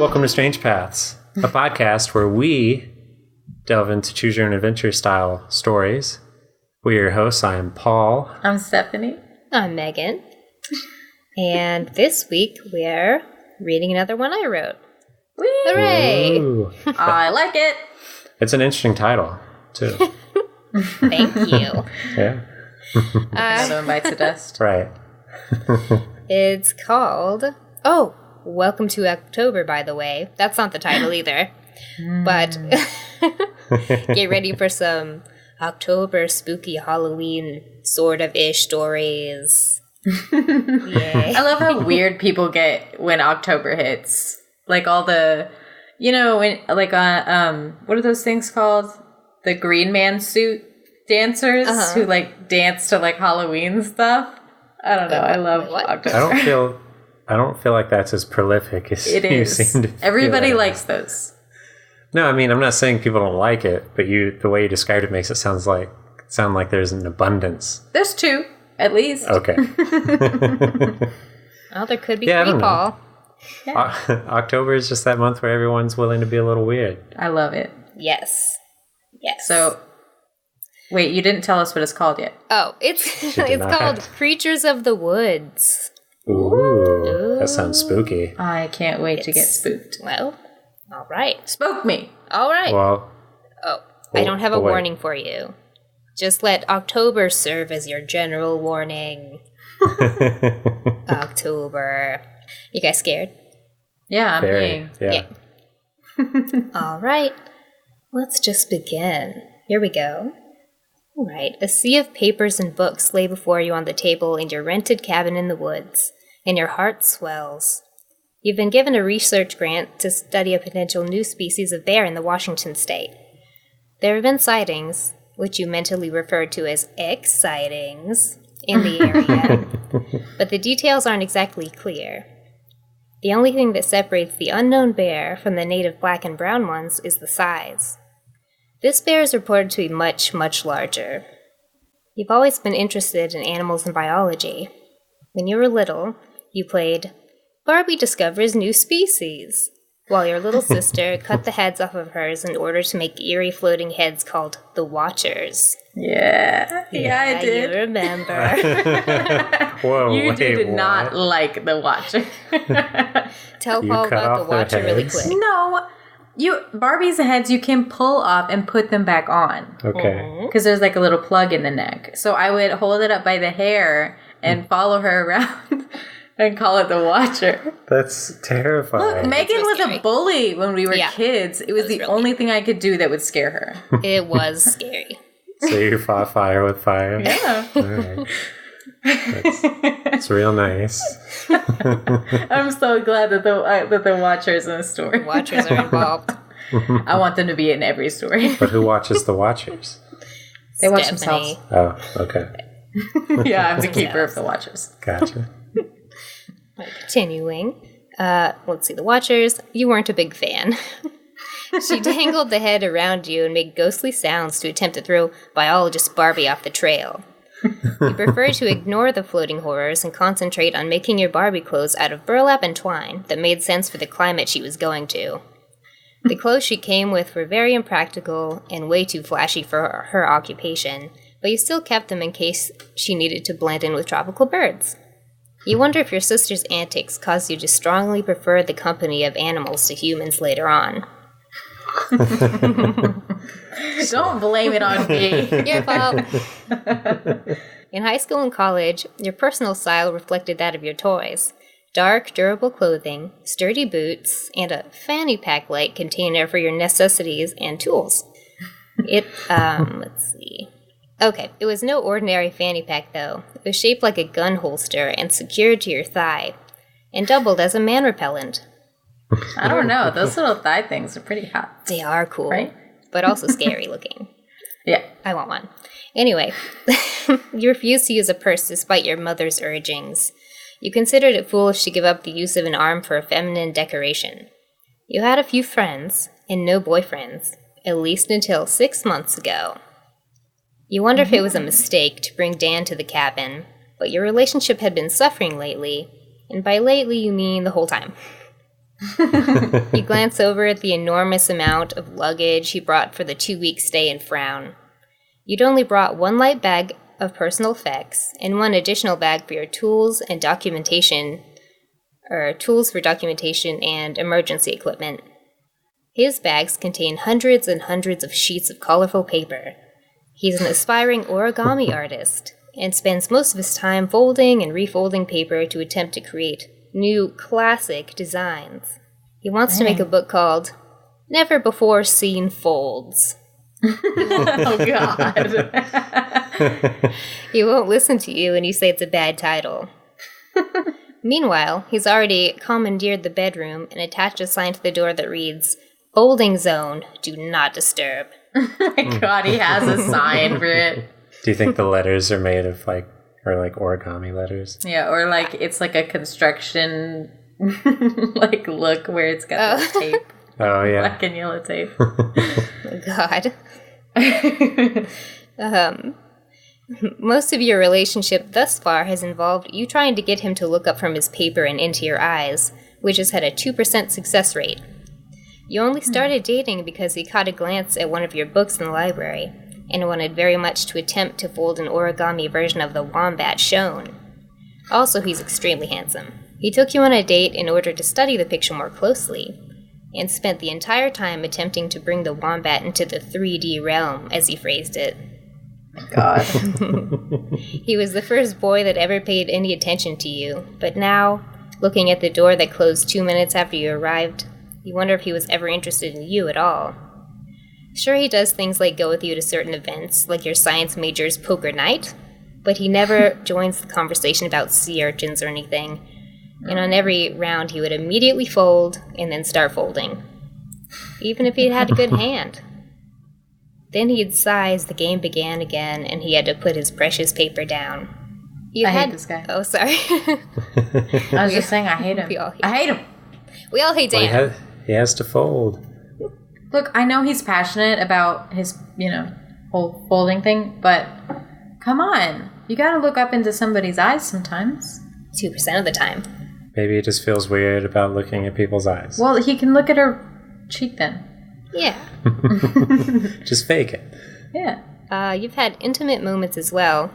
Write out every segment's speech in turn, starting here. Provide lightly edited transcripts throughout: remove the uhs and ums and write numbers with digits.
Welcome to Strange Paths, a podcast where we delve into choose your own adventure style stories. We're your hosts. I am Paul. I'm Stephanie. I'm Megan. And this week we're reading another one I wrote. Woo! Hooray! Ooh. I like it. It's an interesting title, too. Thank you. Yeah. Another one bites the dust. Right. It's called... Welcome to October, by the way. That's not the title either. But get ready for some October spooky Halloween sort of ish stories. Yay. I love how weird people get when October hits. Like all the, when what are those things called? The Green Man suit dancers who dance to Halloween stuff. I don't know. I love October. I don't feel like that's as prolific as it you is. seem to. Everybody likes those. No, I mean, I'm not saying people don't like it, but the way you described it makes it sound like there's an abundance. There's two, at least. Okay. Well, there could be three, Paul. Yeah. October is just that month where everyone's willing to be a little weird. I love it. Yes. So, wait, you didn't tell us what it's called yet. Oh, it's called Creatures of the Woods. Ooh, that sounds spooky. I can't wait to get spooked. Well, all right. Spook me. All right. Well, I don't have a warning for you. Just let October serve as your general warning. October. You guys scared? Yeah, I'm being. Yeah. All right. Let's just begin. Here we go. All right. A sea of papers and books lay before you on the table in your rented cabin in the woods, and your heart swells. You've been given a research grant to study a potential new species of bear in the Washington state. There have been sightings, which you mentally refer to as X-sightings, in the area, but the details aren't exactly clear. The only thing that separates the unknown bear from the native black and brown ones is the size. This bear is reported to be much, much larger. You've always been interested in animals and biology. When you were little, you played Barbie Discovers New Species, while your little sister cut the heads off of hers in order to make eerie floating heads called the Watchers. Yeah, I did. You remember. Whoa, you did what? not like the Watcher. Tell Paul about the Watcher really quick. No. Barbie's heads you can pull off and put them back on. Okay. Because there's a little plug in the neck. So I would hold it up by the hair and follow her around and call it the Watcher. That's terrifying. Look, Megan was scary. a bully when we were kids. It was the really only thing I could do that would scare her. It was scary. So you fought fire with fire? Yeah. All right. It's real nice. I'm so glad that the Watcher's in the story. Watchers are involved. I want them to be in every story. But who watches the Watchers? They watch Stephanie. themselves. Oh, okay. Yeah, I'm the keeper of the Watchers. Gotcha. Continuing. Let's see, the Watchers. You weren't a big fan. She dangled the head around you and made ghostly sounds to attempt to throw biologist Barbie off the trail. You prefer to ignore the floating horrors and concentrate on making your Barbie clothes out of burlap and twine that made sense for the climate she was going to. The clothes she came with were very impractical and way too flashy for her occupation, but you still kept them in case she needed to blend in with tropical birds. You wonder if your sister's antics caused you to strongly prefer the company of animals to humans later on. Don't blame it on me. Your fault. In high school and college, your personal style reflected that of your toys. Dark, durable clothing, sturdy boots, and a fanny pack-like container for your necessities and tools. Let's see. Okay, it was no ordinary fanny pack, though. It was shaped like a gun holster and secured to your thigh, and doubled as a man repellent. I don't know. Those little thigh things are pretty hot. They are cool, right? But also scary looking. Yeah. I want one. Anyway, you refused to use a purse despite your mother's urgings. You considered it foolish to give up the use of an arm for a feminine decoration. You had a few friends, and no boyfriends, at least until 6 months ago. You wonder if it was a mistake to bring Dan to the cabin, but your relationship had been suffering lately, and by lately you mean the whole time. You glance over at the enormous amount of luggage he brought for the 2-week stay and frown. You'd only brought one light bag of personal effects and one additional bag for your tools and documentation, or tools for documentation and emergency equipment. His bags contain hundreds and hundreds of sheets of colorful paper. He's an aspiring origami artist and spends most of his time folding and refolding paper to attempt to create new classic designs. He wants to make a book called Never Before Seen Folds. Oh, God. He won't listen to you and you say it's a bad title. Meanwhile, he's already commandeered the bedroom and attached a sign to the door that reads, Folding Zone, do not disturb. Oh my God, he has a sign for it. Do you think the letters are made of like origami letters? Yeah, or like it's like a construction like look where it's got the tape. Oh, yeah. Black and yellow tape. Oh, God. Most of your relationship thus far has involved you trying to get him to look up from his paper and into your eyes, which has had a 2% success rate. You only started dating because he caught a glance at one of your books in the library and wanted very much to attempt to fold an origami version of the wombat shown. Also, he's extremely handsome. He took you on a date in order to study the picture more closely, and spent the entire time attempting to bring the wombat into the 3D realm, as he phrased it. God. He was the first boy that ever paid any attention to you, but now, looking at the door that closed 2 minutes after you arrived, you wonder if he was ever interested in you at all. Sure, he does things like go with you to certain events, like your science major's poker night, but he never joins the conversation about sea urchins or anything, and on every round he would immediately fold and then start folding, even if he'd had a good hand. Then he'd sigh as the game began again, and he had to put his precious paper down. I hate this guy. Oh, sorry. I was just saying I hate him. I hate him. We all hate Dan. Well, he has to fold. Look, I know he's passionate about his, whole folding thing, but come on. You gotta look up into somebody's eyes sometimes. 2% of the time. Maybe he just feels weird about looking at people's eyes. Well, he can look at her cheek then. Yeah. Just fake it. Yeah. You've had intimate moments as well,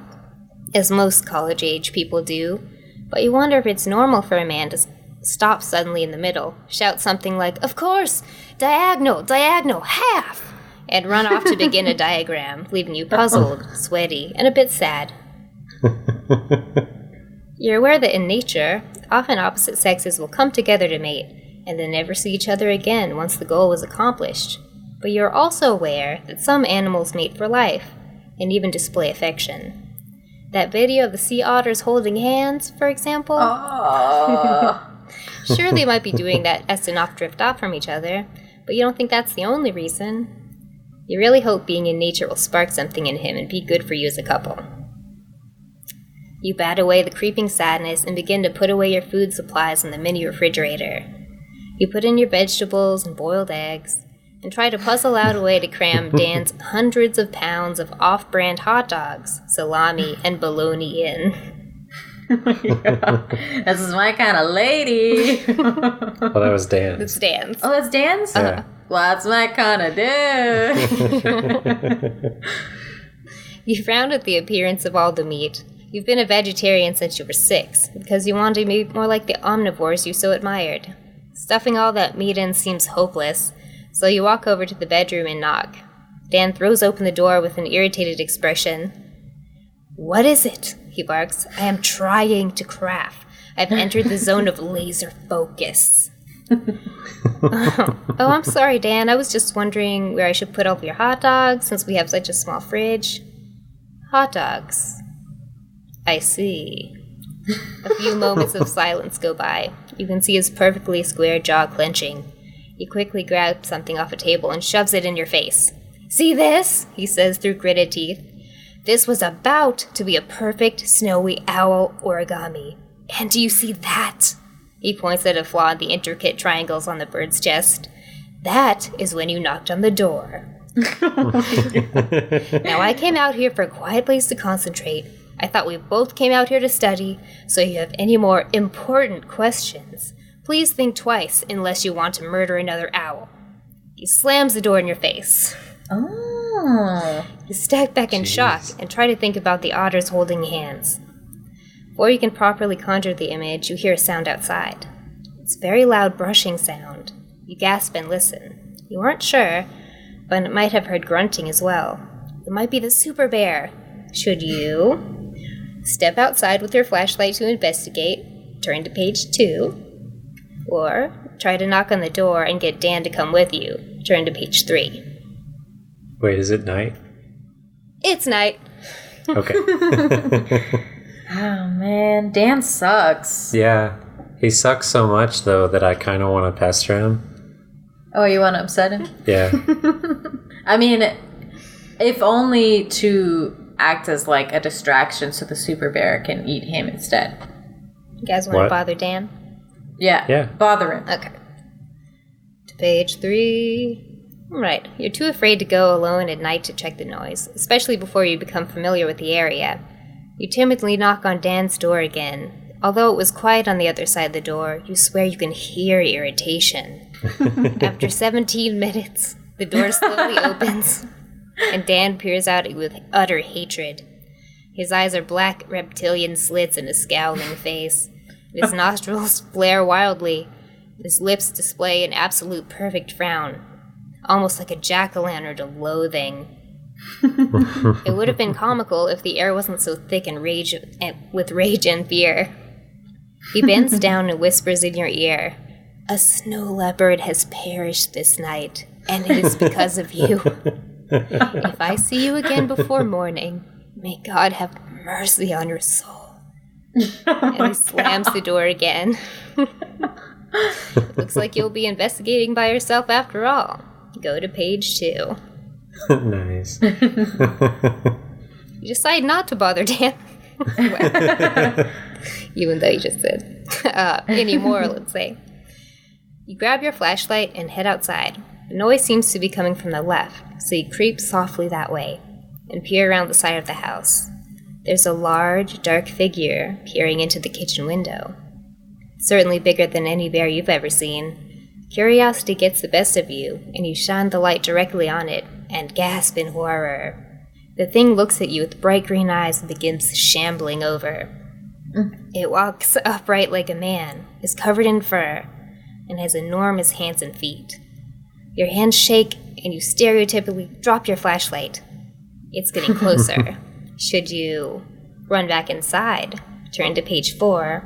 as most college-age people do, but you wonder if it's normal for a man to stop suddenly in the middle, shout something like, "Of course! Diagonal! Diagonal! Half!" and run off to begin a diagram, leaving you puzzled, sweaty, and a bit sad. You're aware that in nature, often opposite sexes will come together to mate, and then never see each other again once the goal was accomplished. But you're also aware that some animals mate for life, and even display affection. That video of the sea otters holding hands, for example? Sure, they might be doing that as to not drift off from each other, but you don't think that's the only reason. You really hope being in nature will spark something in him and be good for you as a couple. You bat away the creeping sadness and begin to put away your food supplies in the mini refrigerator. You put in your vegetables and boiled eggs, and try to puzzle out a way to cram Dan's hundreds of pounds of off-brand hot dogs, salami, and bologna in. This is my kind of lady. Well, that was Dan's. It's Dan's. Oh, that's Dan's? Yeah. Well, that's my kind of dude. You frowned at the appearance of all the meat. You've been a vegetarian since you were 6, because you wanted to be more like the omnivores you so admired. Stuffing all that meat in seems hopeless, so you walk over to the bedroom and knock. Dan throws open the door with an irritated expression. "What is it?" he barks. "I am trying to craft. I've entered the zone of laser focus." Oh, I'm sorry, Dan. I was just wondering where I should put all of your hot dogs, since we have such a small fridge. Hot dogs. I see. A few moments of silence go by. You can see his perfectly square jaw clenching. He quickly grabs something off a table and shoves it in your face. "See this?" he says through gritted teeth. "This was about to be a perfect snowy owl origami. And do you see that?" He points at a flaw in the intricate triangles on the bird's chest. "That is when you knocked on the door." Now, I came out here for a quiet place to concentrate. I thought we both came out here to study, so if you have any more important questions, Please think twice unless you want to murder another owl. He slams the door in your face. Oh. You step back in shock and try to think about the otters holding hands. Before you can properly conjure the image, you hear a sound outside. It's a very loud brushing sound. You gasp and listen. You aren't sure, but it might have heard grunting as well. It might be the super bear. Should you step outside with your flashlight to investigate, turn to page 2, or try to knock on the door and get Dan to come with you, turn to page 3. Wait, is it night? It's night. Okay. Oh, man. Dan sucks. Yeah. He sucks so much, though, that I kind of want to pester him. Oh, you want to upset him? Yeah. I mean, if only to act as like a distraction so the super bear can eat him instead. You guys want to What? bother Dan? Yeah. Bother him. Okay. To page 3. Right. You're too afraid to go alone at night to check the noise, especially before you become familiar with the area. You timidly knock on Dan's door again. Although it was quiet on the other side of the door, you swear you can hear irritation. After 17 minutes, the door slowly opens, and Dan peers out with utter hatred. His eyes are black reptilian slits in a scowling face. His nostrils flare wildly. His lips display an absolute perfect frown, almost like a jack-o'-lantern of loathing. It would have been comical if the air wasn't so thick with rage and fear. He bends down and whispers in your ear, "A snow leopard has perished this night, and it is because of you. If I see you again before morning, may God have mercy on your soul." And he slams the door again. Looks like you'll be investigating by yourself after all. Go to page 2. Nice. You decide not to bother Dan. Even though you just said anymore, let's say. You grab your flashlight and head outside. The noise seems to be coming from the left, so you creep softly that way and peer around the side of the house. There's a large, dark figure peering into the kitchen window. Certainly bigger than any bear you've ever seen. Curiosity gets the best of you, and you shine the light directly on it and gasp in horror. The thing looks at you with bright green eyes and begins shambling over. It walks upright like a man, is covered in fur, and has enormous hands and feet. Your hands shake, and you stereotypically drop your flashlight. It's getting closer. Should you run back inside, turn to page 4,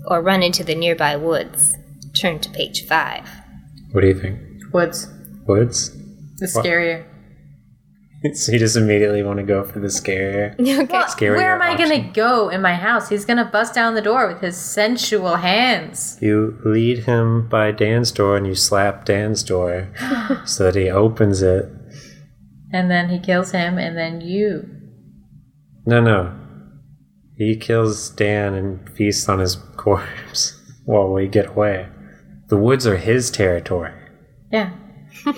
or run into the nearby woods, turn to page 5. What do you think? Woods. Woods? It's scarier. So you just immediately want to go for the scarier? Okay. Well, Scarier where am I option. going to go in my house? He's going to bust down the door with his sensual hands. You lead him by Dan's door and you slap Dan's door so that he opens it. And then he kills him, and then you. No. He kills Dan and feasts on his corpse while we get away. The woods are his territory. Yeah.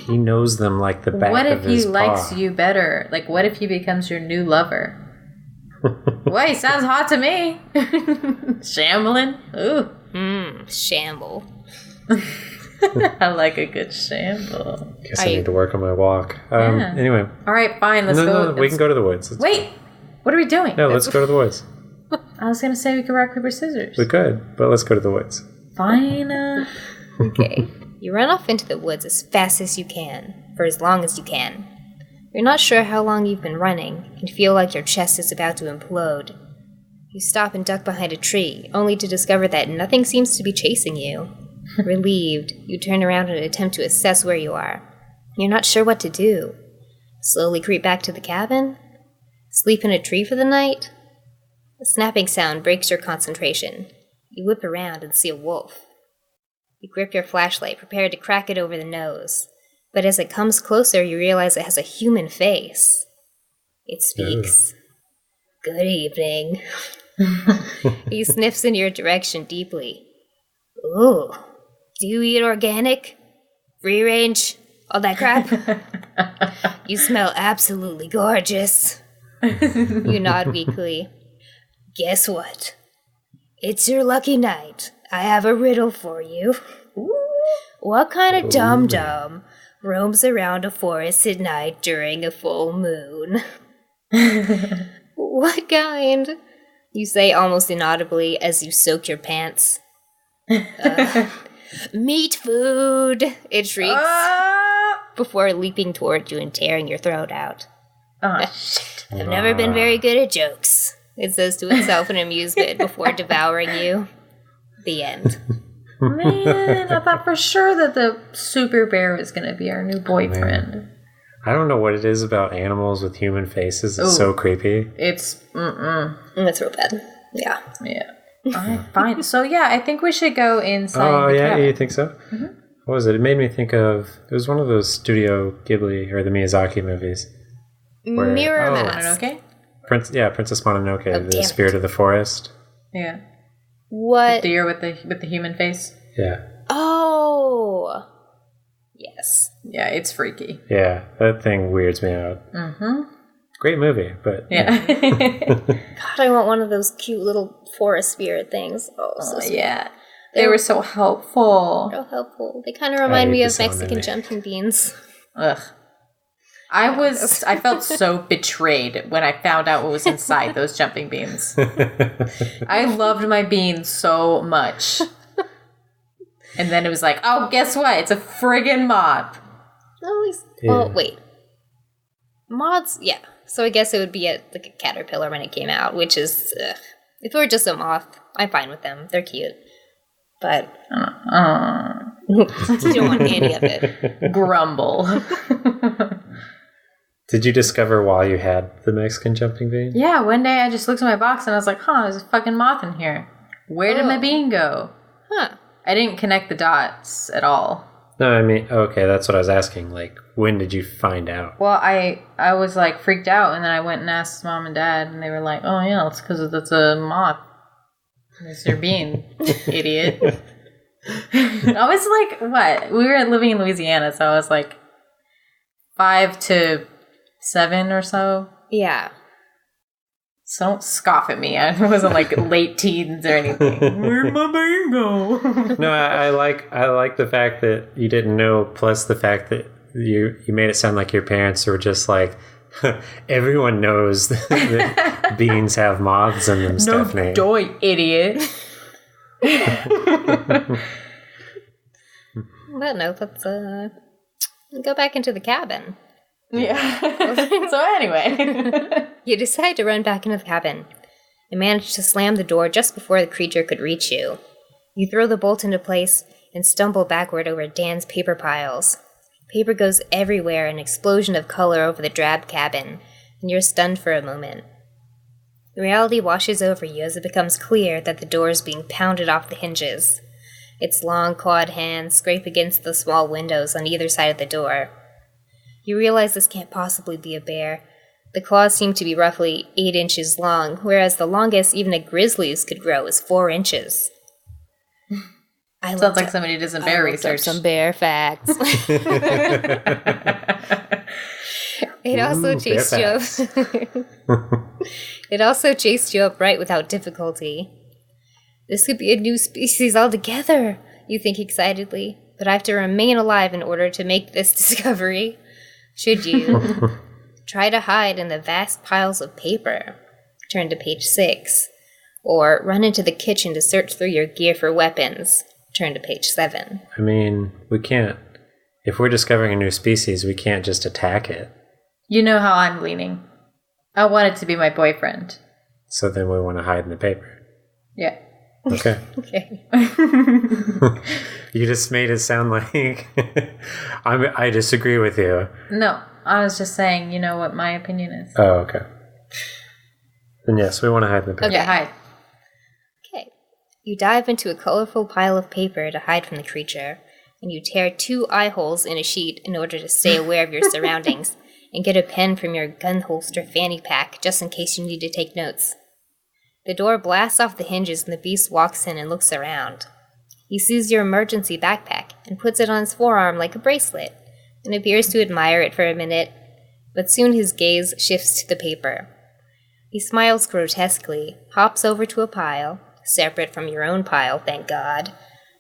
He knows them like the back What of if he his paw. likes you better? Like, what if he becomes your new lover? Well, he sounds hot to me. Shambling. Ooh. Shamble. I like a good shamble. Guess I need to work on my walk. Anyway. All right, fine. Let's go. No, we can go to the woods. Wait. What are we doing? No, let's go to the woods. I was going to say we could rock, paper, scissors. We could, but let's go to the woods. Fine. Okay. You run off into the woods as fast as you can, for as long as you can. You're not sure how long you've been running, and feel like your chest is about to implode. You stop and duck behind a tree, only to discover that nothing seems to be chasing you. Relieved, you turn around and attempt to assess where you are. You're not sure what to do. Slowly creep back to the cabin? Sleep in a tree for the night? A snapping sound breaks your concentration. You whip around and see a wolf. You grip your flashlight, prepared to crack it over the nose. But as it comes closer, you realize it has a human face. It speaks. Good evening. He sniffs in your direction deeply. Ooh, do you eat organic? Free range? All that crap? You smell absolutely gorgeous. You nod weakly. Guess what? It's your lucky night. I have a riddle for you. What kind of dum-dum roams around a forest at night during a full moon? What kind? You say almost inaudibly as you soak your pants. Meat food, it shrieks, before leaping toward you and tearing your throat out. Oh, shit. I've never been very good at jokes, it says to itself in amusement before devouring you. The end. Man, I thought for sure that the super bear was going to be our new boyfriend. I don't know what it is about animals with human faces. It's so creepy. It's, That's real bad. Yeah. Yeah. All right, fine. So, yeah, I think we should go inside the yeah, cabin. you think so? Mm-hmm. What was it? It made me think of... It was one of those Studio Ghibli or the Miyazaki movies. Mirror Mask. Okay? Princess Mononoke, the spirit of the forest. Yeah. What? The deer with the human face? Yeah. Oh! Yes. Yeah, it's freaky. Yeah, that thing weirds me out. Mm-hmm. Great movie, but... Yeah. God, I want one of those cute little forest spirit things. Oh, so sweet. Yeah. They were so helpful. So helpful. They kind of remind me of Mexican anime. jumping beans. Ugh. I felt so betrayed when I found out what was inside those jumping beans. I loved my beans so much. And then it was like, oh, guess what? It's a friggin' moth. Well, wait. Moths, yeah. So I guess it would be a caterpillar when it came out, which is, if it were just a moth, I'm fine with them. They're cute. But, you don't want any of it. Grumble. Did you discover while you had the Mexican jumping bean? Yeah, one day I just looked at my box and I was like, there's a fucking moth in here. Where did my bean go? Huh. I didn't connect the dots at all. No, I mean, okay, that's what I was asking. Like, when did you find out? Well, I was like freaked out, and then I went and asked mom and dad, and they were like, "Oh yeah, it's because it's a moth. It's your bean, idiot." I was like, "What?" We were living in Louisiana, so I was like 5 to 7 or so. Yeah. So don't scoff at me. I wasn't like late teens or anything. Where'd my bean go? No, I like the fact that you didn't know, plus the fact that you made it sound like your parents were just like, everyone knows that beans have moths in them, Stephanie. No doy, idiot. Well, no, let's go back into the cabin. Yeah. So anyway. You decide to run back into the cabin and manage to slam the door just before the creature could reach you. You throw the bolt into place and stumble backward over Dan's paper piles. Paper goes everywhere, an explosion of color over the drab cabin, and you're stunned for a moment. Reality washes over you as it becomes clear that the door is being pounded off the hinges. Its long, clawed hands scrape against the small windows on either side of the door. You realize this can't possibly be a bear. The claws seem to be roughly 8 inches long, whereas the longest even a grizzly's could grow is 4 inches. Sounds like somebody does some bear research. Some bear facts. It also chased you up. It also chased you up right without difficulty. This could be a new species altogether, you think excitedly, but I have to remain alive in order to make this discovery. Should you try to hide in the vast piles of paper, turn to page 6, or run into the kitchen to search through your gear for weapons, turn to page 7. I mean, we can't. If we're discovering a new species, we can't just attack it. You know how I'm leaning. I want it to be my boyfriend. So then we want to hide in the paper. Yeah. Okay. Okay. You just made it sound like I disagree with you. No, I was just saying, you know what my opinion is. Oh, okay. Then yes, we want to hide in the paper. Okay, hide. Okay. You dive into a colorful pile of paper to hide from the creature, and you tear 2 eye holes in a sheet in order to stay aware of your surroundings, and get a pen from your gun holster fanny pack just in case you need to take notes. The door blasts off the hinges and the beast walks in and looks around. He sees your emergency backpack and puts it on his forearm like a bracelet, and appears to admire it for a minute, but soon his gaze shifts to the paper. He smiles grotesquely, hops over to a pile, separate from your own pile, thank God,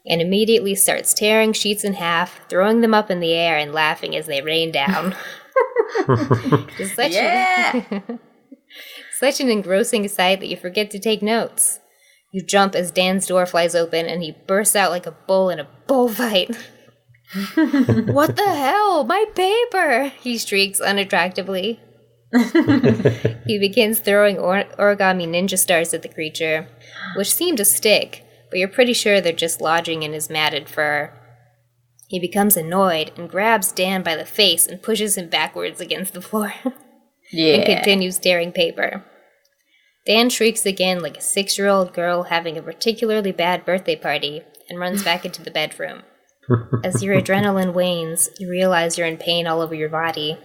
and immediately starts tearing sheets in half, throwing them up in the air and laughing as they rain down. Such an engrossing sight that you forget to take notes. You jump as Dan's door flies open and he bursts out like a bull in a bullfight. What the hell? My paper! He shrieks unattractively. He begins throwing origami ninja stars at the creature, which seem to stick, but you're pretty sure they're just lodging in his matted fur. He becomes annoyed and grabs Dan by the face and pushes him backwards against the floor. And continues tearing paper. Dan shrieks again like a 6-year-old girl having a particularly bad birthday party and runs back into the bedroom. As your adrenaline wanes, you realize you're in pain all over your body.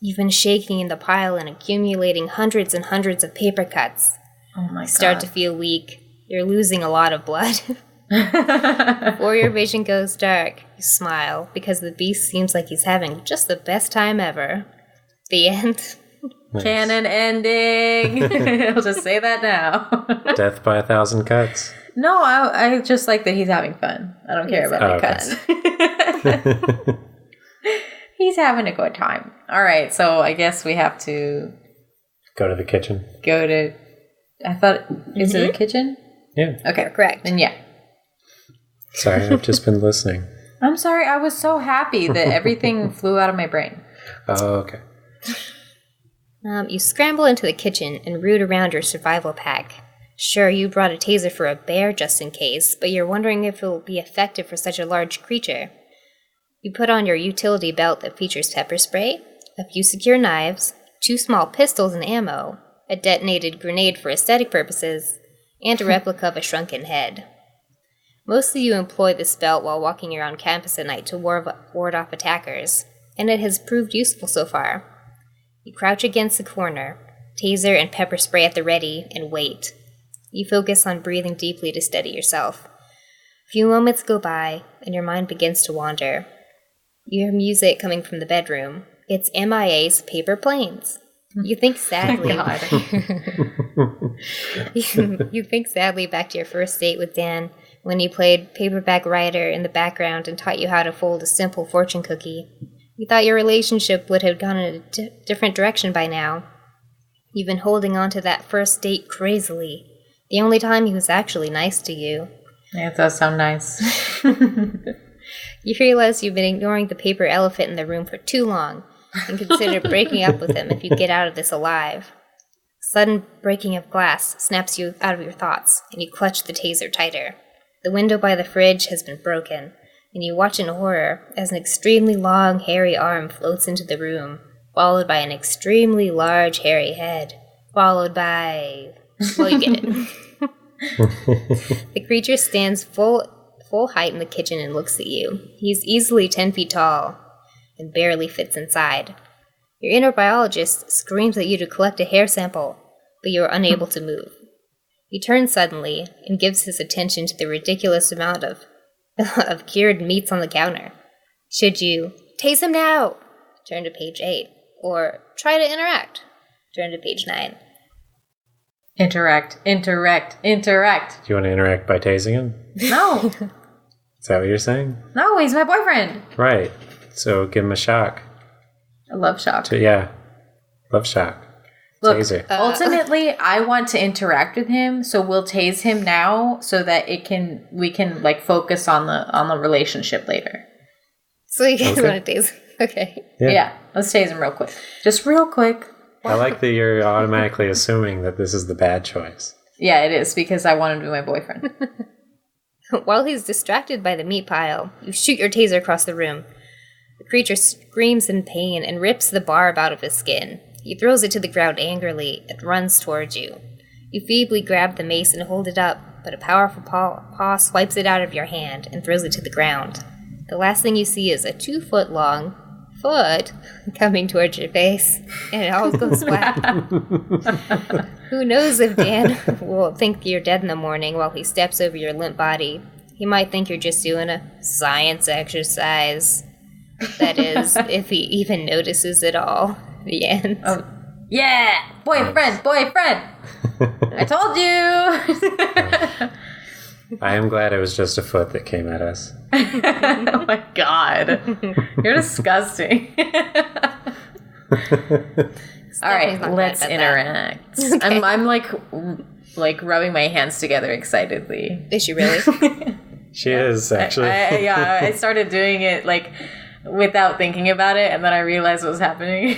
You've been shaking in the pile and accumulating hundreds and hundreds of paper cuts. Oh my God. Start to feel weak. You're losing a lot of blood. Before your vision goes dark, you smile because the beast seems like he's having just the best time ever. The end. Nice. Canon ending. I'll just say that now. Death by 1,000 cuts. No, I just like that he's having fun. I don't care about the cuts. He's having a good time. All right, so I guess we have to go to the kitchen. I thought, is it a kitchen? Yeah. Okay, correct. Then yeah. Sorry, I've just been listening. I'm sorry, I was so happy that everything flew out of my brain. Oh, okay. You scramble into the kitchen and root around your survival pack. Sure, you brought a taser for a bear just in case, but you're wondering if it will be effective for such a large creature. You put on your utility belt that features pepper spray, a few secure knives, 2 small pistols and ammo, a detonated grenade for aesthetic purposes, and a replica of a shrunken head. Mostly you employ this belt while walking around campus at night to ward off attackers, and it has proved useful so far. You crouch against the corner, taser and pepper spray at the ready, and wait. You focus on breathing deeply to steady yourself. A few moments go by, and your mind begins to wander. You hear music coming from the bedroom. It's MIA's Paper Planes. You think sadly. You think sadly back to your first date with Dan, when he played Paperback Writer in the background and taught you how to fold a simple fortune cookie. You thought your relationship would have gone in a different direction by now. You've been holding on to that first date crazily. The only time he was actually nice to you. Yeah, it does sound nice. You realize you've been ignoring the paper elephant in the room for too long and consider breaking up with him if you get out of this alive. Sudden breaking of glass snaps you out of your thoughts, and you clutch the taser tighter. The window by the fridge has been broken, and you watch in horror as an extremely long, hairy arm floats into the room, followed by an extremely large, hairy head, followed by... well, you get it. The creature stands full height in the kitchen and looks at you. He's easily 10 feet tall and barely fits inside. Your inner biologist screams at you to collect a hair sample, but you are unable to move. He turns suddenly and gives his attention to the ridiculous amount of cured meats on the counter. Should you tase him now? Turn to page 8. Or try to interact. Turn to page 9. Interact. Do you want to interact by tasing him? No. Is that what you're saying? No, he's my boyfriend. Right. So give him a shock. I love shock. Love shock. Look, Taser. Ultimately, I want to interact with him, so we'll tase him now so that we can like focus on the relationship later. So you guys want to tase? Okay. Yeah, let's tase him real quick. Just real quick. I like that you're automatically assuming that this is the bad choice. Yeah, it is, because I want him to be my boyfriend. While he's distracted by the meat pile, you shoot your taser across the room. The creature screams in pain and rips the barb out of his skin. He throws it to the ground angrily and runs towards you. You feebly grab the mace and hold it up, but a powerful paw swipes it out of your hand and throws it to the ground. The last thing you see is a 2-foot-long foot coming towards your face, and it all goes flat. Who knows if Dan will think you're dead in the morning while he steps over your limp body. He might think you're just doing a science exercise. That is, if he even notices it all. The end. Oh, Yeah! Boyfriend! I told you! I am glad it was just a foot that came at us. Oh my god. You're disgusting. All right, let's interact. Okay. I'm like rubbing my hands together excitedly. Is she really? She is, actually. I started doing it like without thinking about it, and then I realized what was happening.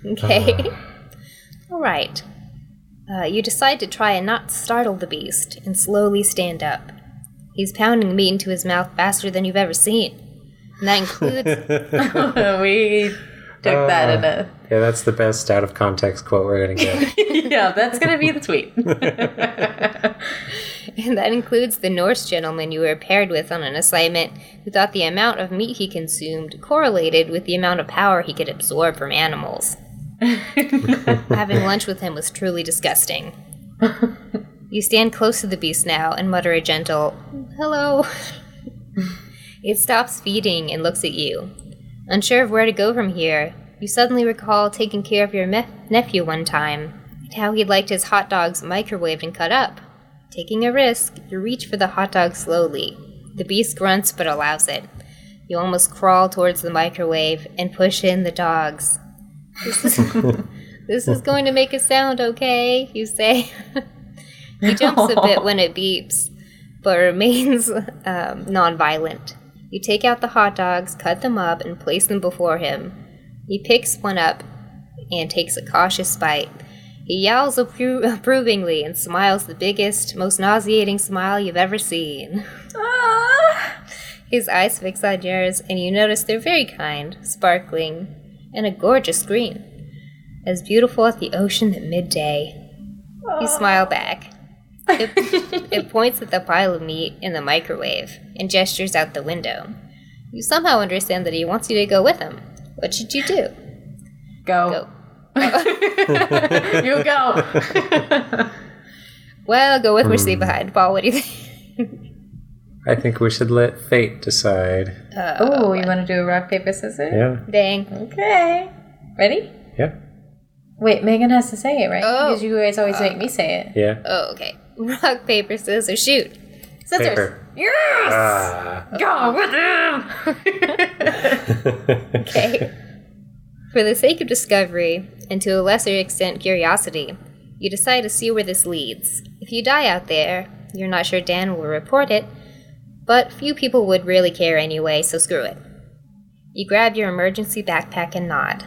Okay. All right. You decide to try and not startle the beast and slowly stand up. He's pounding meat into his mouth faster than you've ever seen. And that includes... We took that in a... Yeah, that's the best out-of-context quote we're going to get. Yeah, that's going to be the tweet. And that includes the Norse gentleman you were paired with on an assignment who thought the amount of meat he consumed correlated with the amount of power he could absorb from animals. Having lunch with him was truly disgusting. You stand close to the beast now and mutter a gentle, "Hello." It stops feeding and looks at you. Unsure of where to go from here, you suddenly recall taking care of your nephew one time, and how he'd liked his hot dogs microwaved and cut up. Taking a risk, you reach for the hot dog slowly. The beast grunts but allows it. You almost crawl towards the microwave and push in the dogs. This is going to make a sound, okay? You say. He jumps a bit when it beeps, but remains non-violent. You take out the hot dogs, cut them up, and place them before him. He picks one up and takes a cautious bite. He yowls approvingly and smiles the biggest, most nauseating smile you've ever seen. His eyes fix on yours, and you notice they're very kind, sparkling, and a gorgeous green. As beautiful as the ocean at midday. You smile back. It points at the pile of meat in the microwave and gestures out the window. You somehow understand that he wants you to go with him. What should you do? Go. You go. Well, go with or stay behind. Paul, what do you think? I think we should let fate decide. You want to do a rock, paper, scissors? Yeah. Dang. Okay. Ready? Yeah. Wait, Megan has to say it, right? Oh. Because you guys always make me say it. Yeah. Oh, okay. Rock, paper, scissors, shoot. Scissors. Paper. Yes! Go with him! Okay. For the sake of discovery, and to a lesser extent curiosity, you decide to see where this leads. If you die out there, you're not sure Dan will report it, but few people would really care anyway, so screw it. You grab your emergency backpack and nod.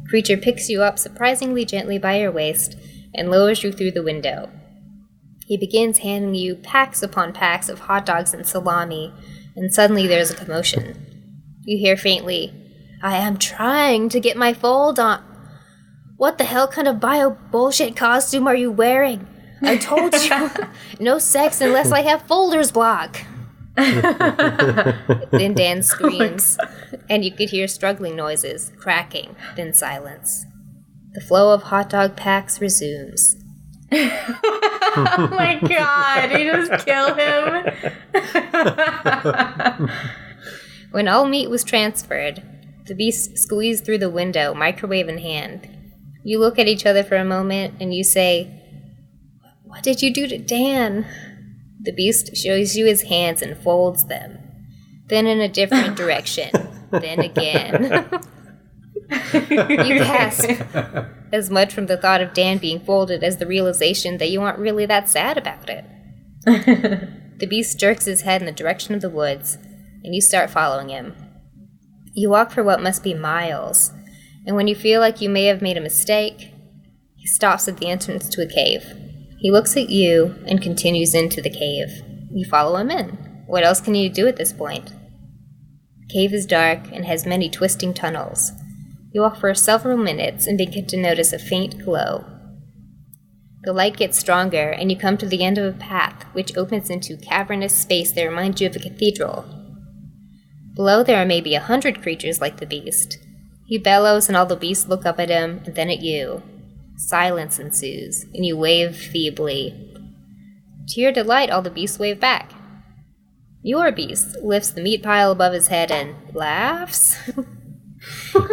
Creature picks you up surprisingly gently by your waist and lowers you through the window. He begins handing you packs upon packs of hot dogs and salami, and suddenly there's a commotion. You hear faintly, "I am trying to get my fold on." "What the hell kind of bio-bullshit costume are you wearing? I told you, no sex unless I have folders block." Then Dan screams, and you could hear struggling noises, cracking, then silence. The flow of hot dog packs resumes. Oh my god, you just killed him. When all meat was transferred, the beast squeezed through the window, microwave in hand. You look at each other for a moment, and you say, "What did you do to Dan?" The beast shows you his hands and folds them. Then in a different direction. Then again. You gasp, as much from the thought of Dan being folded as the realization that you aren't really that sad about it. The beast jerks his head in the direction of the woods, and you start following him. You walk for what must be miles, and when you feel like you may have made a mistake, he stops at the entrance to a cave. He looks at you and continues into the cave. You follow him in. What else can you do at this point? The cave is dark and has many twisting tunnels. You walk for several minutes and begin to notice a faint glow. The light gets stronger, and you come to the end of a path which opens into cavernous space that reminds you of a cathedral. Below there are maybe 100 creatures like the beast. He bellows, and all the beasts look up at him, and then at you. Silence ensues, and you wave feebly. To your delight, all the beasts wave back. Your beast lifts the meat pile above his head and laughs.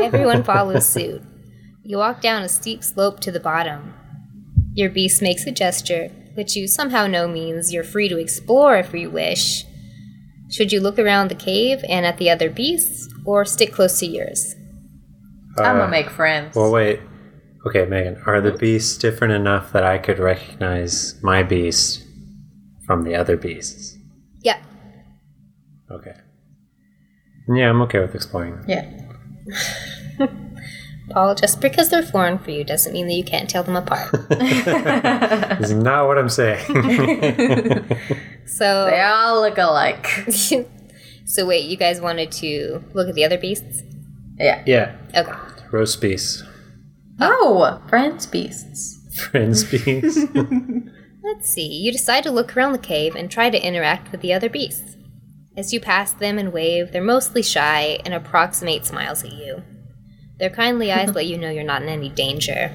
Everyone follows suit. You walk down a steep slope to the bottom. Your beast makes a gesture, which you somehow know means you're free to explore if you wish. Should you look around the cave and at the other beasts, or stick close to yours? I'm gonna make friends. Well, wait. Okay, Megan, are the beasts different enough that I could recognize my beast from the other beasts? Yeah. Okay. Yeah, I'm okay with exploring. Yeah. Paul, just because they're foreign for you doesn't mean that you can't tell them apart. This is not what I'm saying. So They all look alike. So wait, you guys wanted to look at the other beasts? Yeah. Yeah. Okay. Roast beasts. Oh, friends beasts. Friends beasts. Let's see. You decide to look around the cave and try to interact with the other beasts. As you pass them and wave, they're mostly shy and approximate smiles at you. Their kindly eyes let you know you're not in any danger.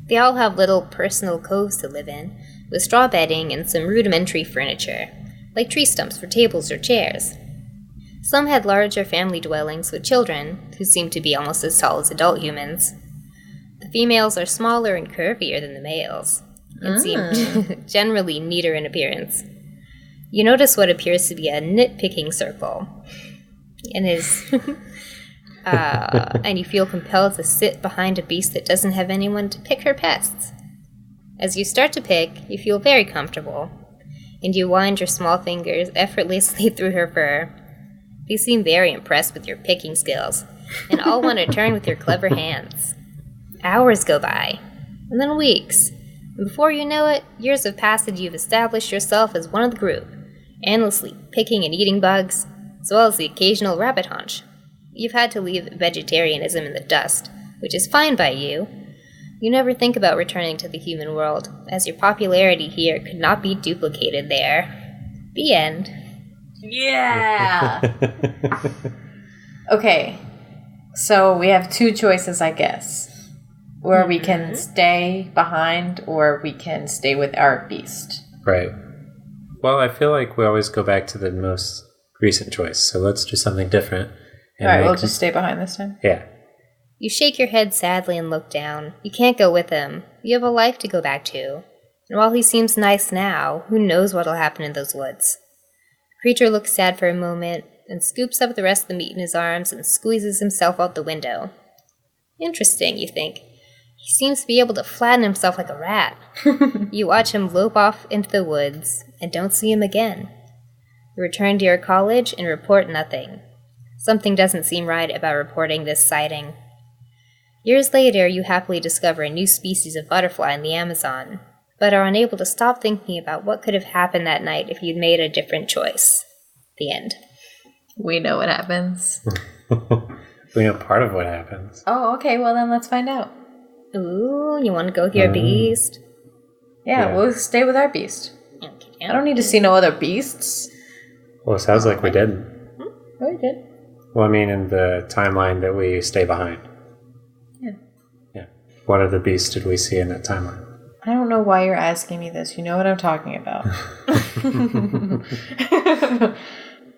They all have little personal coves to live in, with straw bedding and some rudimentary furniture, like tree stumps for tables or chairs. Some had larger family dwellings with children, who seemed to be almost as tall as adult humans. The females are smaller and curvier than the males, and seem generally neater in appearance. You notice what appears to be a nitpicking circle, and and you feel compelled to sit behind a beast that doesn't have anyone to pick her pests. As you start to pick, you feel very comfortable, and you wind your small fingers effortlessly through her fur. They seem very impressed with your picking skills, and all want to turn with your clever hands. Hours go by, and then weeks, and before you know it, years have passed and you've established yourself as one of the group, endlessly picking and eating bugs, as well as the occasional rabbit haunch. You've had to leave vegetarianism in the dust, which is fine by you. You never think about returning to the human world, as your popularity here could not be duplicated there. The end. Yeah. Okay. So we have two choices, I guess. Where we can stay behind or we can stay with our beast. Right. Well, I feel like we always go back to the most recent choice, so let's do something different. All right, we'll just stay behind this time. Yeah. You shake your head sadly and look down. You can't go with him. You have a life to go back to. And while he seems nice now, who knows what'll happen in those woods? The creature looks sad for a moment, and scoops up the rest of the meat in his arms and squeezes himself out the window. Interesting, you think. He seems to be able to flatten himself like a rat. You watch him lope off into the woods, and don't see him again. You return to your college and report nothing. Something doesn't seem right about reporting this sighting. Years later, you happily discover a new species of butterfly in the Amazon, but are unable to stop thinking about what could have happened that night if you'd made a different choice. The end. We know what happens. We know part of what happens. Oh, okay. Well, then let's find out. Ooh, you want to go with your beast? Yeah, we'll stay with our beast. Okay. I don't need to see no other beasts. Well, it sounds like we didn't. Oh, we did. Well, I mean, in the timeline that we stay behind. Yeah. Yeah. What other beasts did we see in that timeline? I don't know why you're asking me this. You know what I'm talking about.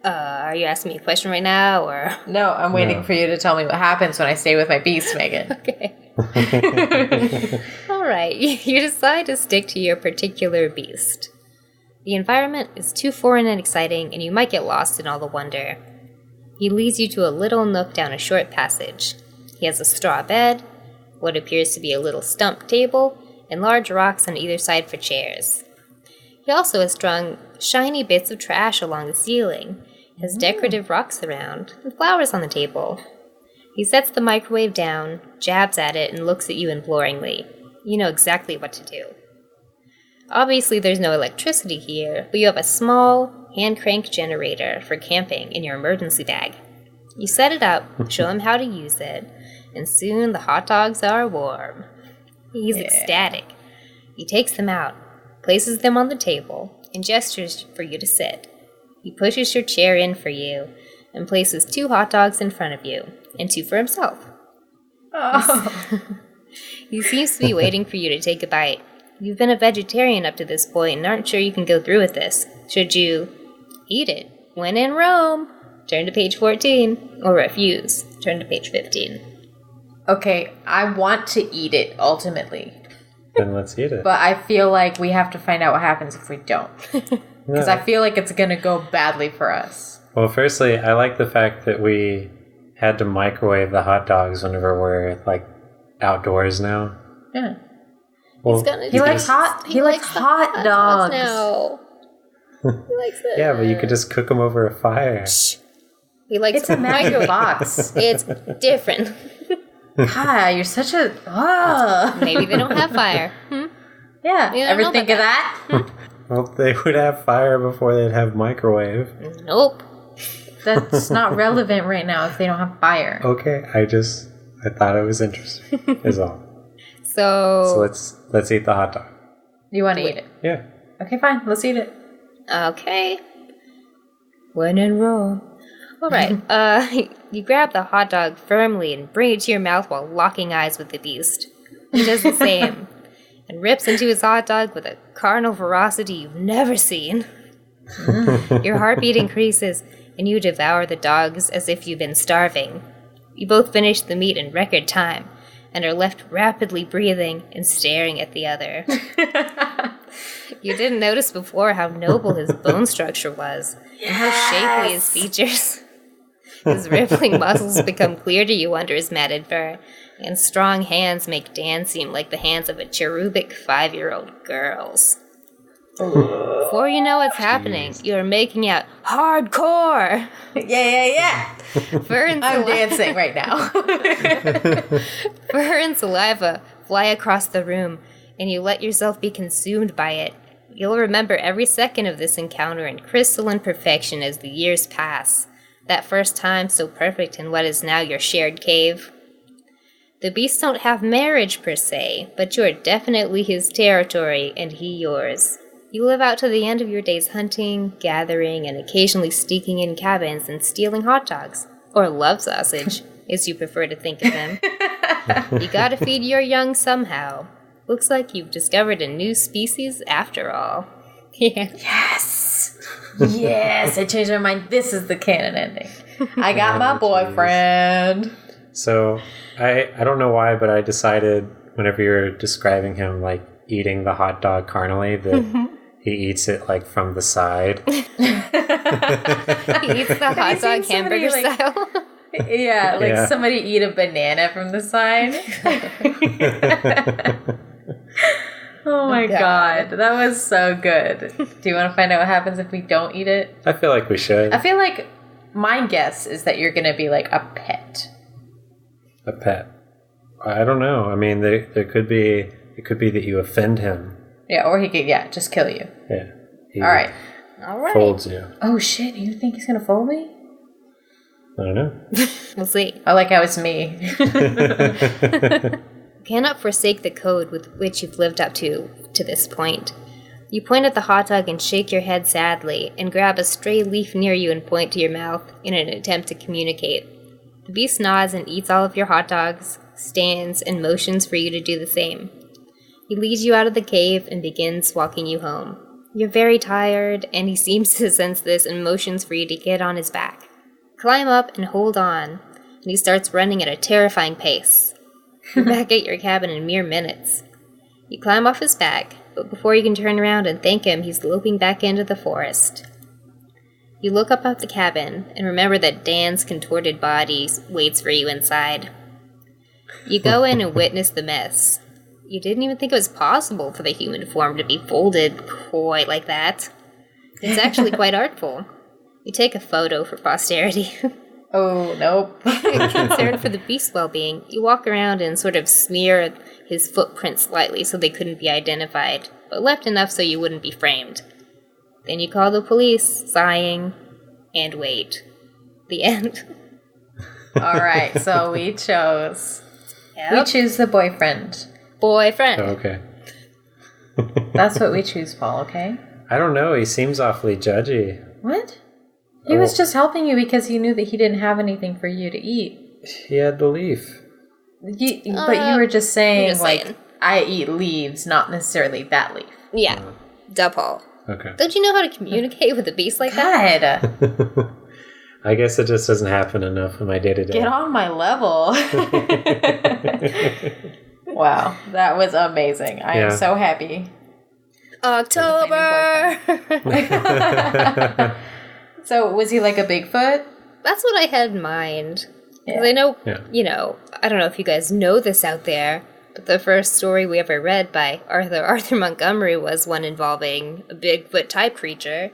Are you asking me a question right now, or? No, I'm waiting for you to tell me what happens when I stay with my beast, Megan. Okay. All right. You decide to stick to your particular beast. The environment is too foreign and exciting, and you might get lost in all the wonder. He leads you to a little nook down a short passage. He has a straw bed, what appears to be a little stump table, and large rocks on either side for chairs. He also has strung shiny bits of trash along the ceiling, has decorative rocks around, and flowers on the table. He sets the microwave down, jabs at it, and looks at you imploringly. You know exactly what to do. Obviously, there's no electricity here, but you have a small, hand-crank generator for camping in your emergency bag. You set it up, show him how to use it, and soon the hot dogs are warm. He's ecstatic. He takes them out, places them on the table, and gestures for you to sit. He pushes your chair in for you, and places 2 hot dogs in front of you, and 2 for himself. Oh. He seems to be waiting for you to take a bite. You've been a vegetarian up to this point and aren't sure you can go through with this. Should you eat it? When in Rome. Turn to page 14. Or refuse. Turn to page 15. Okay, I want to eat it, ultimately. Then let's eat it. But I feel like we have to find out what happens if we don't. Because I feel like it's going to go badly for us. Well, firstly, I like the fact that we had to microwave the hot dogs whenever we're, like, outdoors now. Yeah. Well, He likes hot dogs. now. He likes it. Yeah, but you could just cook them over a fire. He likes It's a magic box. It's different. Hi, you're such a... Oh. Maybe they don't have fire. Yeah, You don't ever know think about of that? Well, they would have fire before they'd have microwave. Nope. That's not relevant right now if they don't have fire. Okay, I thought it was interesting, is all. So let's eat the hot dog. You want to eat it? Yeah. Okay, fine. Let's eat it. Okay. When in Rome. All right. You grab the hot dog firmly and bring it to your mouth while locking eyes with the beast. He does the same and rips into his hot dog with a carnal ferocity you've never seen. Your heartbeat increases and you devour the dogs as if you've been starving. You both finish the meat in record time and are left rapidly breathing and staring at the other. You didn't notice before how noble his bone structure was, and how shapely his features. His rippling muscles become clear to you under his matted fur, and strong hands make Dan seem like the hands of a cherubic 5-year-old girl's. Before you know what's happening, you are making out hardcore! Yeah. Fur and I'm dancing right now. Fur and saliva fly across the room, and you let yourself be consumed by it. You'll remember every second of this encounter in crystalline perfection as the years pass. That first time so perfect in what is now your shared cave. The beasts don't have marriage per se, but you are definitely his territory and he yours. You live out to the end of your days hunting, gathering, and occasionally sneaking in cabins and stealing hot dogs. Or love sausage, as you prefer to think of them. You gotta feed your young somehow. Looks like you've discovered a new species after all. Yeah. Yes! Yes! I changed my mind. This is the canon ending. I got my boyfriend. So, I don't know why, but I decided whenever you're describing him, like, eating the hot dog carnally, that he eats it, like, from the side. He eats the hot dog hamburger style. Yeah, somebody eat a banana from the side. Oh my god, that was so good. Do you want to find out what happens if we don't eat it? I feel like we should. I feel like my guess is that you're going to be like a pet. A pet. I don't know. I mean, there could be. It could be that you offend him. Yeah, or he could, just kill you. Yeah. He All right. folds you. Oh shit, you think he's going to fold me? I don't know. We'll see. I like how it's me. Cannot forsake the code with which you've lived up to this point. You point at the hot dog and shake your head sadly, and grab a stray leaf near you and point to your mouth in an attempt to communicate. The beast nods and eats all of your hot dogs, stands, and motions for you to do the same. He leads you out of the cave and begins walking you home. You're very tired, and he seems to sense this and motions for you to get on his back. Climb up and hold on, and he starts running at a terrifying pace. You're back at your cabin in mere minutes. You climb off his back, but before you can turn around and thank him, he's loping back into the forest. You look up at the cabin and remember that Dan's contorted body waits for you inside. You go in and witness the mess. You didn't even think it was possible for the human form to be folded quite like that. It's actually quite artful. You take a photo for posterity. Oh, nope. Concerned for the beast's well-being, you walk around and sort of smear his footprints slightly so they couldn't be identified, but left enough so you wouldn't be framed. Then you call the police, sighing, and wait. The end. Alright, so we chose. Yep. We choose the boyfriend. Boyfriend. Oh, okay. That's what we choose, Paul, okay? I don't know. He seems awfully judgy. What? He was just helping you because he knew that he didn't have anything for you to eat. He had the leaf. But you were just saying, saying. I eat leaves, not necessarily that leaf. Yeah. Duh, Paul. Okay. Don't you know how to communicate with a beast like that? God. I guess it just doesn't happen enough in my day-to-day. Get on my level. Wow, that was amazing. I am so happy. October! So, was he like a Bigfoot? That's what I had in mind. Because I know, I don't know if you guys know this out there, but the first story we ever read by Arthur Montgomery was one involving a Bigfoot-type creature.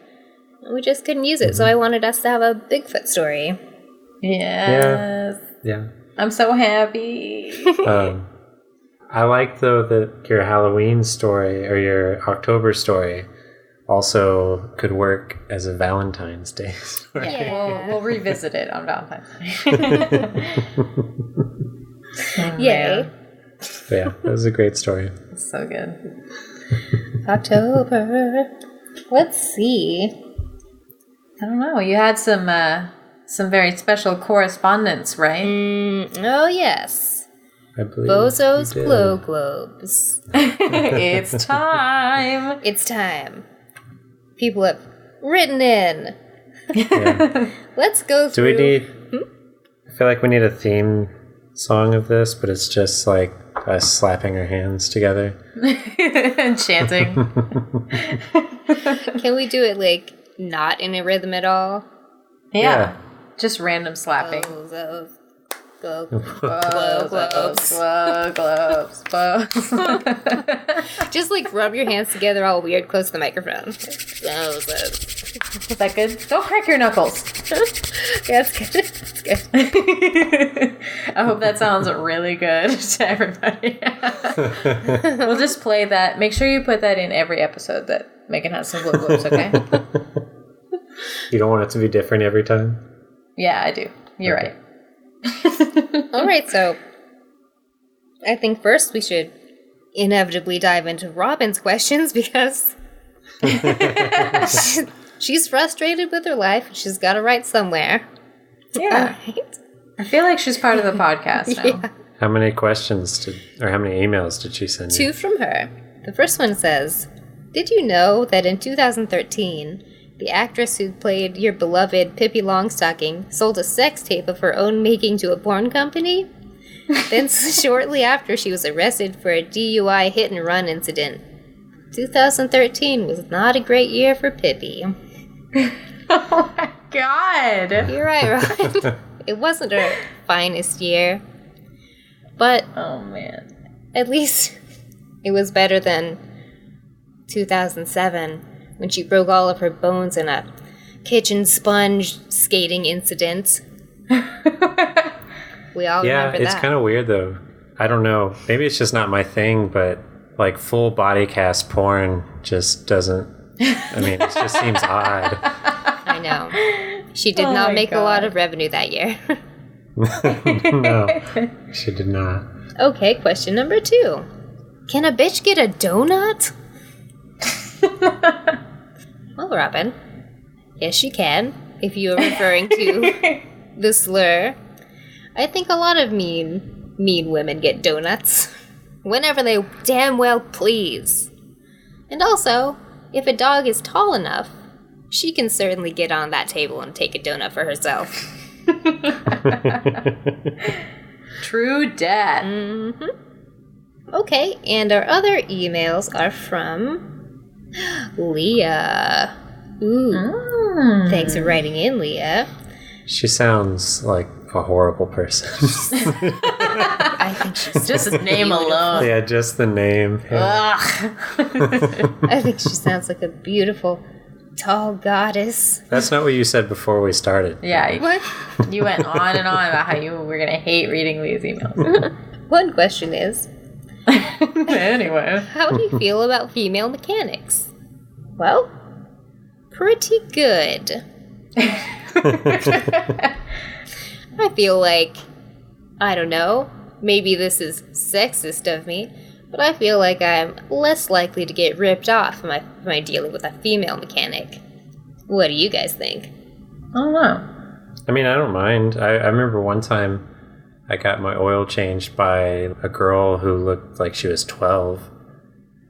And we just couldn't use it, so I wanted us to have a Bigfoot story. Yes. Yeah. I'm so happy. I like, though, that your Halloween story or your October story also could work as a Valentine's Day story. Yeah, we'll revisit it on Valentine's Day. Yay. But yeah, that was a great story. It's so good. October. Let's see. I don't know. You had some very special correspondence, right? Oh, yes. I believe Bozo's you did. Glow Globes. It's time. It's time. People have written in. Yeah. Let's go Do through. we need... I feel like we need a theme song of this, but it's just like us slapping our hands together. And chanting. Can we do it like not in a rhythm at all? Yeah. Just random slapping. Bozos. Glow Globes, globes, Just like rub your hands together all weird close to the microphone. Bozos. Is that good? Don't crack your knuckles. Yeah, it's good. It's good. I hope that sounds really good to everybody. We'll just play that. Make sure you put that in every episode that Megan has some globes, okay? You don't want it to be different every time? Yeah, I do. You're right. All right, so I think first we should inevitably dive into Robin's questions because she's frustrated with her life and she's got to write somewhere. Yeah. Right. I feel like she's part of the podcast now. Yeah. How many how many emails did she send you? 2 from her. The first one says, did you know that in 2013, the actress who played your beloved Pippi Longstocking sold a sex tape of her own making to a porn company? Then shortly after, she was arrested for a DUI hit-and-run incident. 2013 was not a great year for Pippi. Oh my god. You're right, Ryan. It wasn't her finest year. But Oh man. at least it was better than 2007, when she broke all of her bones in a kitchen sponge skating incident. We all remember that. It's kind of weird though. I don't know. Maybe it's just not my thing, but like full body cast porn just doesn't. I mean, it just seems odd. I know. She did Oh not my make a God. lot of revenue that year. No, she did not. Okay, question number 2. Can a bitch get a donut? Well, Robin, yes, she can, if you are referring to the slur. I think a lot of mean women get donuts whenever they damn well please. And also, if a dog is tall enough, she can certainly get on that table and take a donut for herself. True dat. Okay, and our other emails are from Leah. Ooh. Thanks for writing in, Leah. She sounds like a horrible person. I think she's Just name alone. Yeah, just the name. Yeah. Ugh. I think she sounds like a beautiful, tall goddess. That's not what you said before we started. Yeah, What? you went on and on about how you were going to hate reading these emails. One question is, Anyway. how do you feel about female mechanics? Well, pretty good. I feel like, I don't know, maybe this is sexist of me, but I feel like I'm less likely to get ripped off if I'm dealing with a female mechanic. What do you guys think? I don't know. I mean, I don't mind. I remember one time I got my oil changed by a girl who looked like she was 12.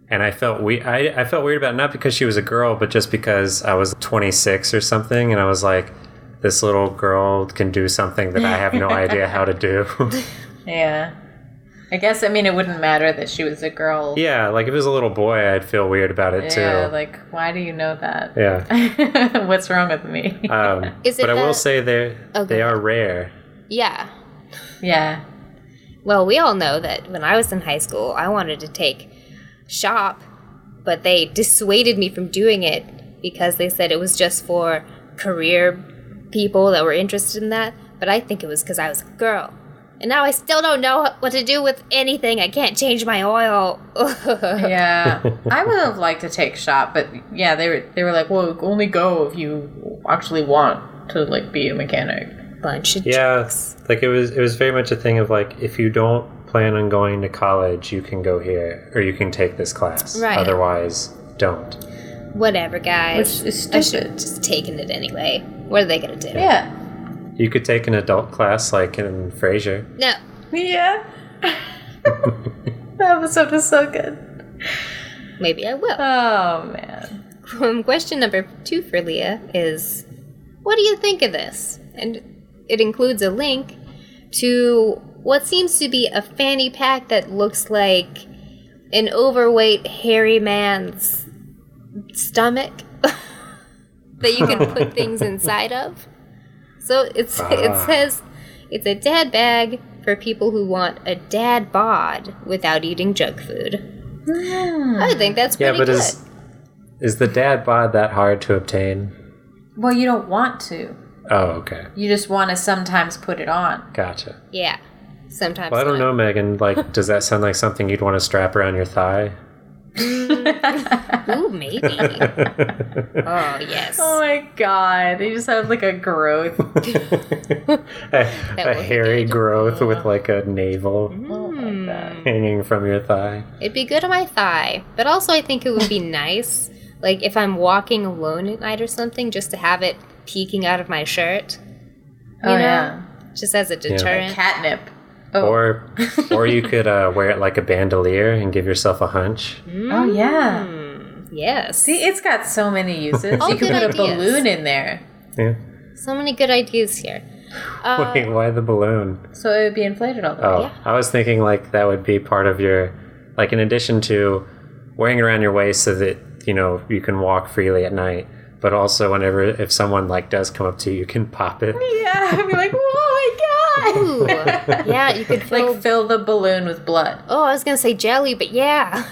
And I felt weird about it, not because she was a girl, but just because I was 26 or something. And I was like, this little girl can do something that I have no idea how to do. Yeah. I guess, it wouldn't matter that she was a girl. Yeah, like if it was a little boy, I'd feel weird about it too. Yeah, like, why do you know that? Yeah. What's wrong with me? But I will say they are rare. Yeah. Yeah. Well, we all know that when I was in high school, I wanted to take shop, but they dissuaded me from doing it because they said it was just for career people that were interested in that. But I think it was because I was a girl. And now I still don't know what to do with anything. I can't change my oil. Yeah. I would have liked to take shop, but yeah, they were like, well, only go if you actually want to, like, be a mechanic. Bunch of jokes. Like it was very much a thing of like, if you don't plan on going to college, you can go here or you can take this class. Right. Otherwise, don't. Whatever, guys. Which is I stupid. should have just taken it anyway. What are they going to do? Yeah. You could take an adult class like in Frasier. No. Yeah. That episode was so good. Maybe I will. Oh, man. Question number 2 for Leah is, what do you think of this? And it includes a link to what seems to be a fanny pack that looks like an overweight, hairy man's stomach that you can put things inside of. So it says it's a dad bag for people who want a dad bod without eating junk food. I think that's pretty good. Is the dad bod that hard to obtain? Well, you don't want to. Oh, okay. You just want to sometimes put it on. Gotcha. Yeah. Sometimes. Well, I don't know, Megan. Like, does that sound like something you'd want to strap around your thigh? Ooh, maybe. Oh, yes. Oh my god. They just have like a growth. a hairy growth with like a navel Oh my god. hanging from your thigh. It'd be good on my thigh, but also I think it would be nice, like if I'm walking alone at night or something, just to have it peeking out of my shirt. You know? Yeah. Just as a deterrent. Like catnip. Oh. Or you could wear it like a bandolier and give yourself a hunch. Oh, yeah. Yes. See, it's got so many uses. All You could good put a ideas. balloon in there. Yeah. So many good ideas here. Wait, why the balloon? So it would be inflated all the way. Oh, Yeah. I was thinking like that would be part of your, like in addition to wearing it around your waist so that, you know, you can walk freely at night, but also if someone like does come up to you, you can pop it. Yeah, I'd be like, oh my god! Ooh. Yeah, you could Fill the balloon with blood. Oh, I was going to say jelly, but yeah.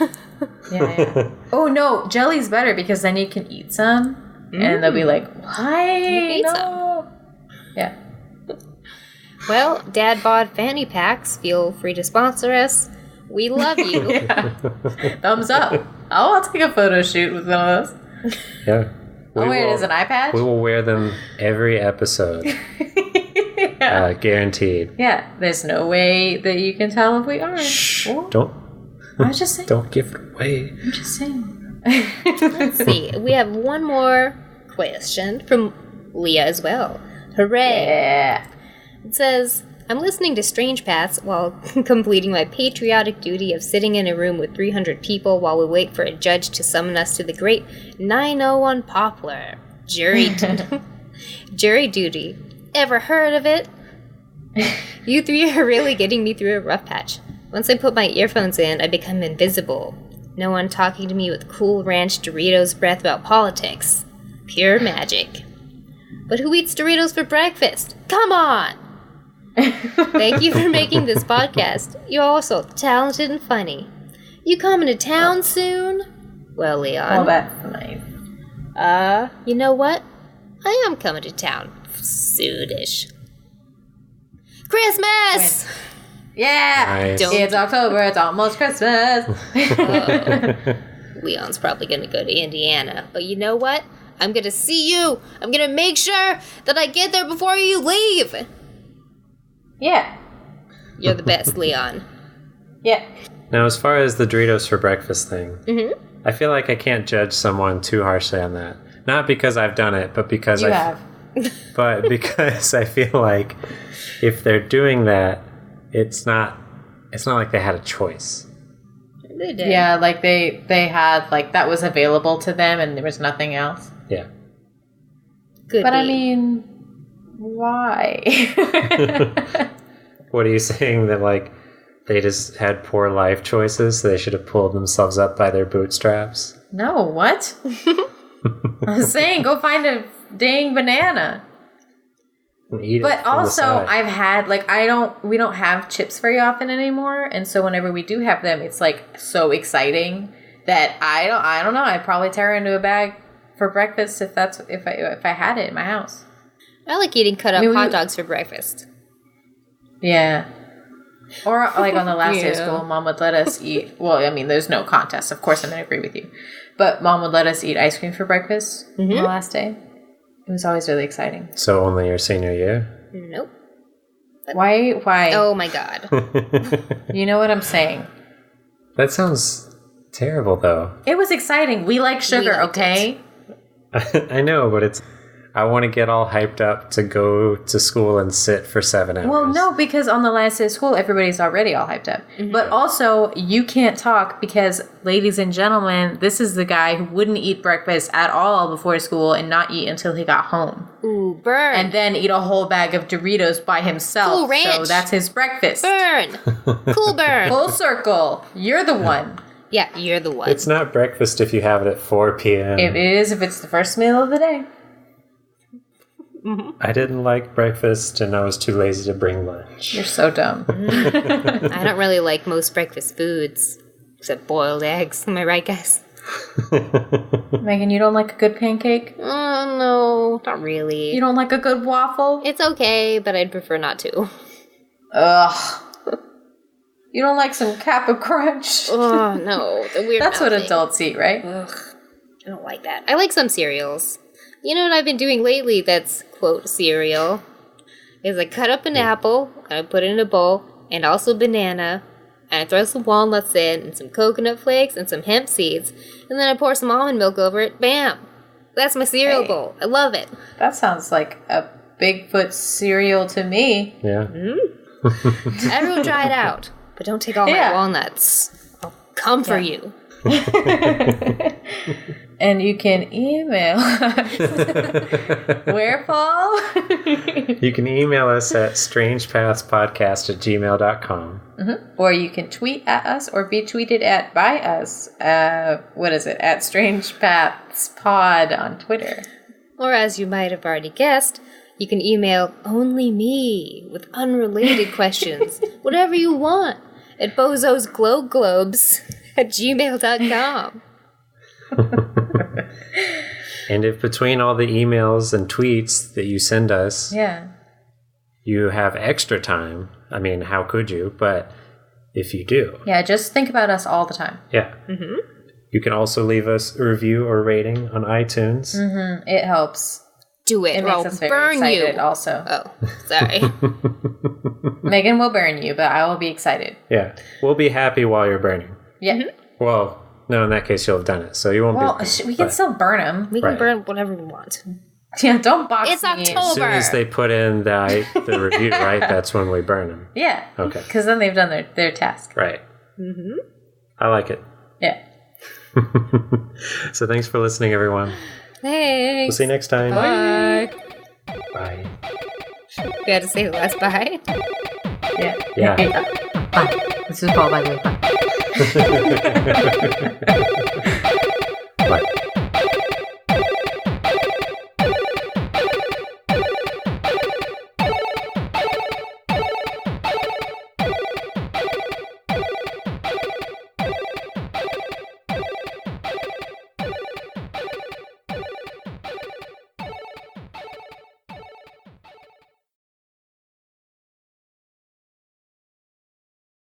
Yeah. Oh no, jelly's better because then you can eat some, and they'll be like, "Why? eat No." Yeah. Well, Dad Bod fanny packs, feel free to sponsor us. We love you. Yeah. Thumbs up. I'll take a photo shoot with one of those. Yeah. Oh wait, is an eye patch? We will wear them every episode. Yeah. Guaranteed. Yeah. There's no way that you can tell if we aren't. Shh. Oh, Don't I was just saying. don't give it away. I'm just saying. Let's see. We have one more question from Leah as well. Hooray. Yeah. It says, I'm listening to Strange Paths while completing my patriotic duty of sitting in a room with 300 people while we wait for a judge to summon us to the great 901 Poplar. Jury duty. Ever heard of it? You three are really getting me through a rough patch. Once I put my earphones in, I become invisible. No one talking to me with Cool Ranch Doritos breath about politics. Pure magic. But who eats Doritos for breakfast? Come on! Thank you for making this podcast. You're also talented and funny. You coming to town soon? Well, Leon. Oh, that's nice. You know what? I am coming to town soonish. Christmas! Yeah. Nice. It's October. It's almost Christmas. Leon's probably going to go to Indiana. But you know what? I'm going to see you. I'm going to make sure that I get there before you leave. Yeah. You're the best, Leon. Yeah. Now, as far as the Doritos for breakfast thing, I feel like I can't judge someone too harshly on that. Not because I've done it, but because You have. But because I feel like if they're doing that, it's not like they had a choice. They did. Yeah, like they had like that was available to them and there was nothing else. Yeah. Could But be. I mean, Why? What are you saying, that like they just had poor life choices, so they should have pulled themselves up by their bootstraps? No, what? I was saying go find a dang banana. And eat But it from the also, side. I've had, like, we don't have chips very often anymore, and so whenever we do have them, it's, like, so exciting that I don't know, I'd probably tear into a bag for breakfast if I had it in my house. I like eating cut up hot dogs for breakfast. Yeah. Or, like, on the last day of Yeah. school, Mom would let us eat, well, I mean, there's no contest, of course I'm going to agree with you, but Mom would let us eat ice cream for breakfast on the last day. It was always really exciting. So only your senior year? Nope. Why? Oh my god. You know what I'm saying? That sounds terrible, though. It was exciting. We like sugar, liked okay? I know, but I want to get all hyped up to go to school and sit for 7 hours. Well, no, because on the last day of school, everybody's already all hyped up. But also, you can't talk because, ladies and gentlemen, this is the guy who wouldn't eat breakfast at all before school and not eat until he got home. Ooh, burn. And then eat a whole bag of Doritos by himself. Cool Ranch. So that's his breakfast. Burn. Cool burn. Full circle. You're the one. Yeah, you're the one. It's not breakfast if you have it at 4 p.m. It is if it's the first meal of the day. I didn't like breakfast, and I was too lazy to bring lunch. You're so dumb. I don't really like most breakfast foods, except boiled eggs. Am I right, guys? Megan, you don't like a good pancake? Oh, no, not really. You don't like a good waffle? It's okay, but I'd prefer not to. Ugh. You don't like some Kappa Crunch? Oh, no. The weird That's what mouthing. adults eat, right? Ugh. I don't like that. I like some cereals. You know what I've been doing lately that's, quote, cereal? Is I cut up an apple, I put it in a bowl, and also banana, and I throw some walnuts in, and some coconut flakes, and some hemp seeds, and then I pour some almond milk over it. Bam! That's my cereal Hey. bowl. I love it. That sounds like a Bigfoot cereal to me. Yeah. Everyone try it out. But don't take all Yeah. my walnuts. I'll come for you. And you can email us. Where, Paul? You can email us at strangepathspodcast@gmail.com. Or you can tweet at us or be tweeted at by us. What is it? At Strange Paths Pod on Twitter. Or as you might have already guessed, you can email only me with unrelated questions, whatever you want, at bozosglowglobes@gmail.com. And if between all the emails and tweets that you send us, Yeah. you have extra time, I mean, how could you? But if you do, Yeah, just think about us all the time. yeah. You can also leave us a review or rating on iTunes. It helps. Do it, It or makes I'll us very burn excited you. also. Oh, sorry. Megan will burn you, but I will be excited. Yeah. We'll be happy while you're burning. Yeah. Well, no, in that case, you'll have done it. So you won't Well, be. we can but still burn them. We can Right. burn whatever we want. Yeah, don't box It's me. As soon October. as they put in the review, right? That's when we burn them. Yeah. Okay. Because then they've done their task. Right. I like it. Yeah. So thanks for listening, everyone. We'll Thanks. see you next time. Bye. Bye. You had to say the last bye. Yeah. Yeah. Bye. This is Paul, by the way. Bye.